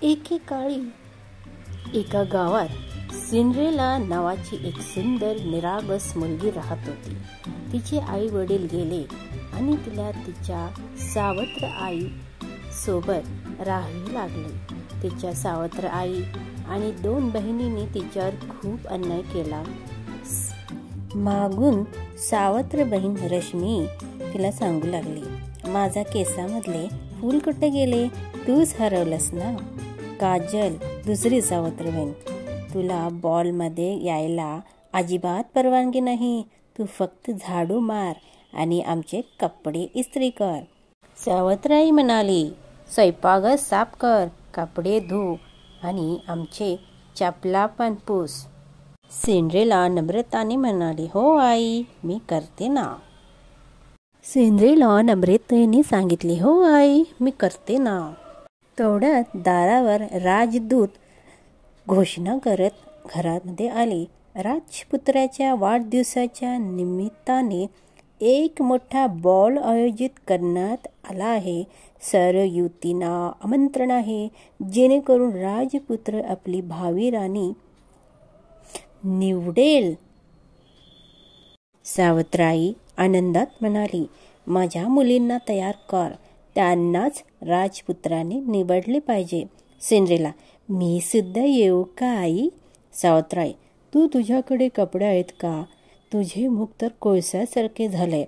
एकेकाळी एका गावात सिंड्रेला नावाची एक सुंदर निरागस मुलगी राहत होती. तिचे आई वडील गेले आणि तिला तिच्या सावत्र आई सोबत राहावे लागले. तिच्या सावत्र आई आणि 2 बहिणींनी तिच्यावर खूप अन्याय केला. मागून सावत्र बहीण रश्मी तिला सांगू लागली, माझा केसामधले फूल कुठे गेले? तूच हरवलंस ना. काजल, दुसरी सावत्र बहीण, तुला बॉल मध्ये यायला अजिबात परवानगी नाही. तू फक्त झाडू मार आणि आमचे कपडे इस्त्री कर. सावत्र आई म्हणाली, स्वयंपाक साफ कर, कपडे धु आणि आमचे चपला पण पुस. सिंड्रेला नम्रताने म्हणाली, हो आई, मी करते ना. सिंड्रेला नम्रतेने सांगितले, हो आई, मी करते ना. तेवढ्यात दारावर राजदूत घोषणा करत घरामध्ये आले. राजपुत्राच्या वाढदिवसाच्या निमित्ताने एक मोठा बॉल आयोजित करण्यात आला आहे. सर्व युवतींना आमंत्रण आहे, जेणेकरून राजपुत्र आपली भावी राणी निवडेल. सावत्राई आनंदात म्हणाली, माझ्या मुलींना तयार कर, त्यांनाच राजपुत्राने निवडले पाहिजे. सिंड्रेला, मी सुद्धा येऊ का आई? सावत्राई, तू तुझ्याकडे कपडे आहेत का? तुझे मुख तर कोळशासारखे झाले.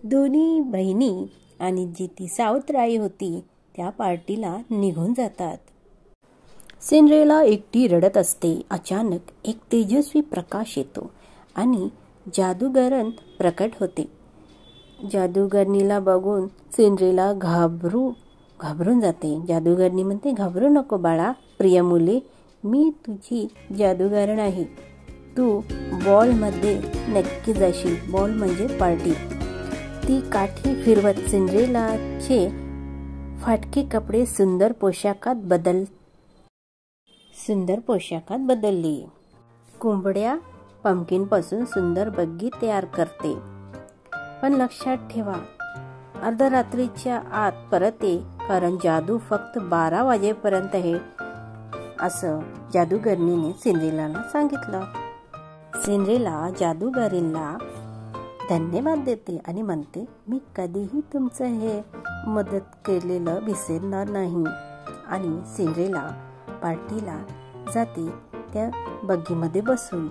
दोन्ही बहिणी आणि जी ती सावत्राई होती त्या पार्टीला निघून जातात. सिंड्रेला एकटी रडत असते. अचानक एक तेजस्वी प्रकाश येतो आणि जादूगरन प्रकट होते. जादूगरणीला बघून सिंड्रेला घाबरून जाते. जादूगरणी म्हणते, घाबरू नको बाळा, प्रिय मुले, मी तुझी जादूगरण आहे. तू बॉल मध्ये नक्की जाशील. बॉल म्हणजे पार्टी. ती काठी फिरवत सिंड्रेलाचे फाटके कपडे सुंदर पोशाखात बदलली. कोंबड्या पंपकिन पासून सुंदर बग्गी तयार करते. पण लक्षात ठेवा, अर्धरात्रीच्या आत परत ये, कारण जादू फक्त 12 वाजेपर्यंत आहे, असं जादूगरणीने सिंड्रेलाला सांगितलं. सिंड्रेला जादूगरीला धन्यवाद देते आणि म्हणते, मी कधीही तुमचं हे मदत केलेलं विसरणार नाही. आणि सिंड्रेला पार्टीला जाते. त्या बग्गीमध्ये बसून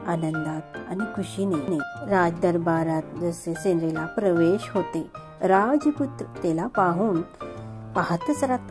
आनंदात आणि खुशीने राजदरबारात जसे सिंड्रेला प्रवेश होते, राजपुत्र तिला पाहतच राहतो.